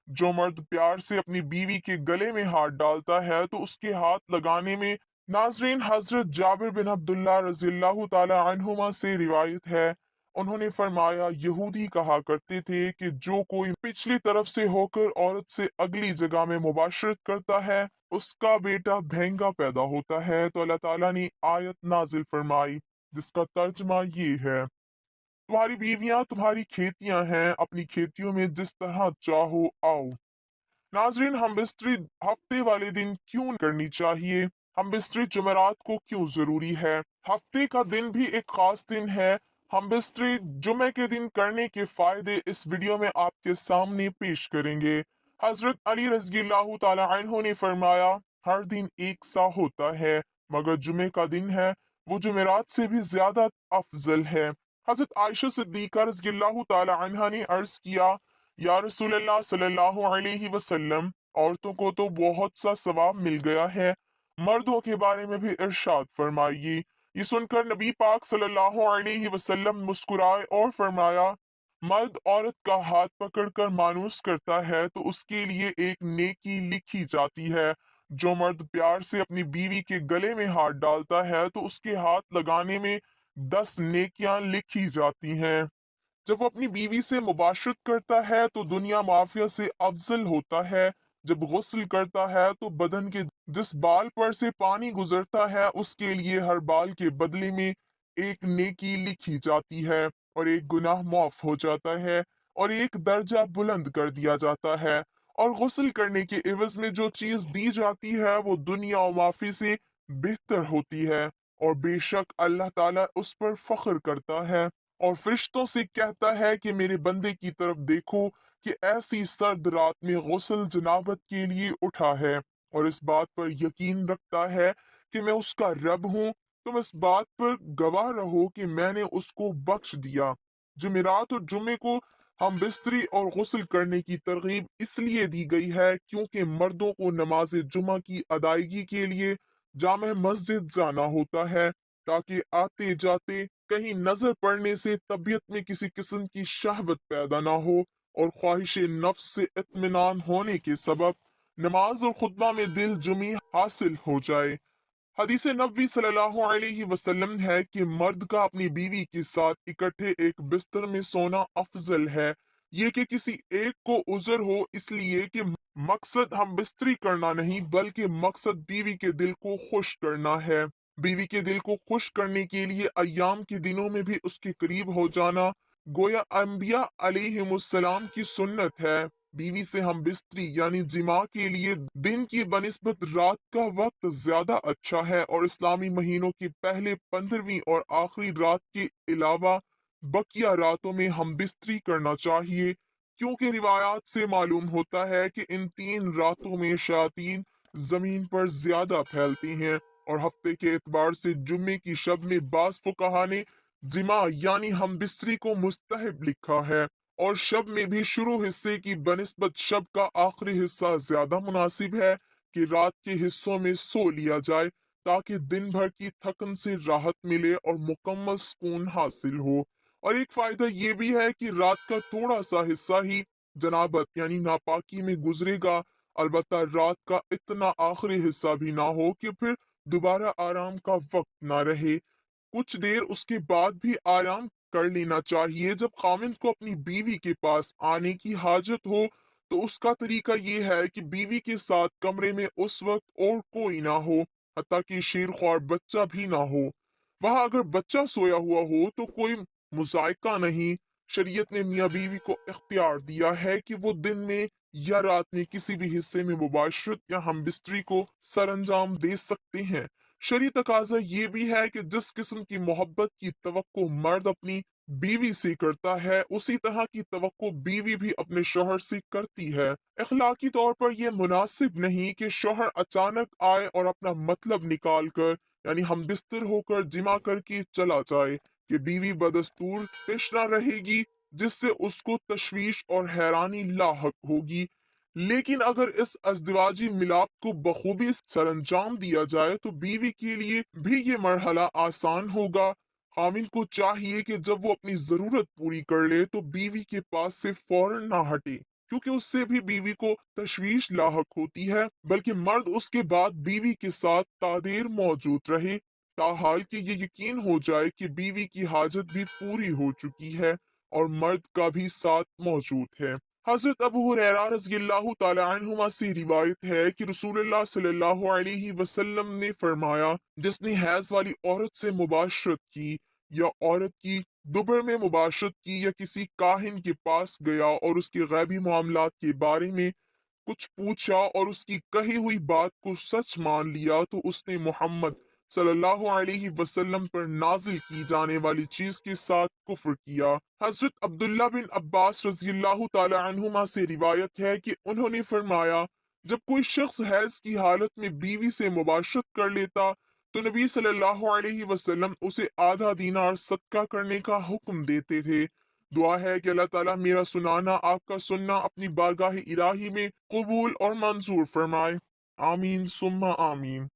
जो मर्द प्यार से अपनी बीवी के गले में हाथ डालता है तो उसके हाथ लगाने में नाजरीन हजरत जाबिर बिन अब्दुल्ला रज़ियल्लाहु ताला अन्हुमा से रिवायत है। उन्होंने फरमाया, यहूदी कहा करते थे कि जो कोई पिछली तरफ से होकर औरत से अगली जगह में मुबाशरत करता है उसका बेटा भेंगा पैदा होता है। तो अल्लाह ताला ने आयत नाजिल फरमाई जिसका तर्जमा ये है, तुम्हारी बीवियां तुम्हारी खेतियां हैं, अपनी खेतियों में जिस तरह चाहो आओ। नाजरीन, हम बिस्तरी हफ्ते वाले दिन क्यों करनी चाहिए? हम बिस्तरी जुमेरात को क्यों जरूरी है? हफ्ते का दिन भी एक खास दिन है। हम बिस्तरी जुमे के दिन करने के फायदे इस वीडियो में आपके सामने पेश करेंगे। हजरत अली रज़ियल्लाहु ताला अन्हु ने फरमाया, हर दिन एक सा होता है मगर जुमे का दिन है वो जुमेरात से भी ज्यादा अफजल है। हजरत आयशा सिद्दीका रज़ियल्लाहु ताला अन्हा ने अर्ज किया, या रसूलल्लाह सल्लल्लाहु अलैहि वसल्लम, औरतों को तो बहुत सा सवाब मिल गया है, मर्दों के बारे में भी इरशाद फरमाइए। ये सुनकर नबी पाक सल्लल्लाहु अलैहि वसल्लम मुस्कुराए और फरमाया, मर्द औरत का हाथ पकड़कर मानूस करता है तो उसके लिए एक नेकी लिखी जाती है। जो मर्द प्यार से अपनी बीवी के गले में हाथ डालता है तो उसके हाथ लगाने में 10 नेकियां लिखी जाती हैं। जब वो अपनी बीवी से मुबाशरत करता है तो दुनिया माफिया से अफजल होता है। जब गुस्ल करता है तो बदन के जिस बाल पर से पानी गुजरता है उसके लिए हर बाल के बदले में एक नेकी लिखी जाती है और एक गुनाह माफ हो जाता है और एक दर्जा बुलंद कर दिया जाता है। और गुस्ल करने के एवज में जो चीज दी जाती है वो दुनिया और माफी से बेहतर होती है। और बेशक अल्लाह ताला उस पर फख्र करता है और फरिश्तों से कहता है कि मेरे बंदे की तरफ देखो कि ऐसी सर्द रात में गुस्ल जनाबत के लिए उठा है और इस बात पर यकीन रखता है कि मैं उसका रब हूँ। तुम इस बात पर गवाह रहो कि मैंने उसको बख्श दिया। जुमेरात और जुमे को हम बिस्तरी और गुस्ल करने की तरगीब इसलिए दी गई है क्योंकि मर्दों को नमाज जुमा की अदायगी के लिए जामे मस्जिद जाना होता है ताकि आते जाते कहीं नजर पड़ने से तबीयत में किसी किस्म की शहवत पैदा ना हो और ख्वाहिश नफ्स से इत्मीनान होने के सबब नमाज और खुतबा में दिल जुमी हासिल हो जाए। हदीस नबवी सल्लल्लाहु अलैहि वसल्लम है कि मर्द का अपनी बीवी के साथ इकट्ठे एक बिस्तर में सोना अफजल है। ये कि किसी एक को उज़र हो, इसलिए कि मकसद हम बिस्तरी करना नहीं बल्कि मकसद बीवी के दिल को खुश करना है। बीवी के दिल को खुश करने के लिए अय्याम के दिनों में भी उसके करीब हो जाना गोया अंबिया अलैहिमुस्सलाम की सुन्नत है। बीवी से हम बिस्तरी यानी जिमा के लिए दिन की बनिस्बत रात का वक्त ज्यादा अच्छा है और इस्लामी महीनों की पहले 15वीं और आखिरी रात के अलावा बकिया रातों में हम बिस्तरी करना चाहिए क्योंकि रिवायात से मालूम होता है कि इन 3 रातों में शयातीन जमीन पर ज्यादा फैलती हैं। और हफ्ते के एतबार से जुम्मे की शब में बास फुकहा ने जिमा यानी हम बिस्तरी को मुस्तहब लिखा है और शब में भी शुरू हिस्से की बनिस्बत शब का आखिरी हिस्सा ज्यादा मुनासिब है कि रात के हिस्सों में सो लिया जाए ताकि दिन भर की थकन से राहत मिले और मुकम्मल सुकून हासिल हो। और एक फायदा ये भी है कि रात का थोड़ा सा हिस्सा ही जनाबत यानी नापाकी में गुजरेगा, अलबत्ता रात का इतना आखिरी हिस्सा भी ना हो कि फिर दोबारा आराम का वक्त ना रहे। कुछ देर उसके बाद भी आराम कर लेना चाहिए। जब खामिद को अपनी बीवी के पास आने की हाजत हो तो उसका तरीका ये है कि बीवी के साथ कमरे में उस वक्त और कोई ना हो, हत्ता कि शेर बच्चा भी ना हो। वहां अगर बच्चा सोया हुआ हो तो कोई मुजायका नहीं। शरीयत ने मियाँ बीवी को इख्तियार दिया है कि वो दिन में या रात में किसी भी हिस्से में मुबाशरत या हम बिस्तरी को सरअंजाम दे सकते हैं। शरी तकाजा ये भी है कि जिस किस्म की मोहब्बत की तवक्को मर्द अपनी बीवी से करता है उसी तरह की तवक्को बीवी भी अपने शोहर से करती है। इखलाकी तौर पर यह मुनासिब नहीं कि शोहर अचानक आए और अपना मतलब निकाल कर यानी हम बिस्तर होकर जिमा करके चला जाए कि बीवी बदस्तूर पेश न रहेगी जिससे उसको तशवीश और हैरानी लाहक होगी। लेकिन अगर इस अज़दवाजी मिलाप को बखूबी सरअंजाम दिया जाए तो बीवी के लिए भी ये मरहला आसान होगा। खामिन को चाहिए कि जब वो अपनी जरूरत पूरी कर ले तो बीवी के पास से फौरन ना हटे। क्योंकि उससे भी बीवी को तशवीश लाहक होती है, बल्कि मर्द उसके बाद बीवी के साथ तादेर मौजूद रहे, ताहाल कि ये यकीन हो जाए कि बीवी की हाजत भी पूरी हो चुकी है और मर्द का भी साथ मौजूद है। हज़रत अबू हुरैरा रज़ियल्लाहु ताला अन्हुमा से रिवायत है कि रसूलुल्लाह सल्लल्लाहु अलैहि वसल्लम ने फरमाया, जिसने हैज़ वाली औरत से मुबाशरत की या औरत की दुबर में मुबाशरत की या किसी काहिन के पास गया और उसके गैबी मामलात के बारे में कुछ पूछा और उसकी कही हुई बात को सच मान लिया, तो उसने मोहम्मद सल्लल्लाहु अलैहि वसल्लम पर नाजिल की जाने वाली चीज के साथ कुफ्र किया। हजरत अब्दुल्ला बिन अब्बास रज़ियल्लाहु ताला अन्हुमा से रिवायत है कि उन्होंने फरमाया, जब कोई शख्स हैज की हालत में बीवी से मुबाशरत कर लेता तो नबी सल्लल्लाहु अलैहि वसल्लम उसे आधा दीनार सदका करने का हुक्म देते थे। दुआ है कि अल्लाह ताला मेरा सुनाना, आपका सुनना अपनी बारगाह इलाही में कबूल और मंजूर फरमाए। आमीन सुम्मा आमीन।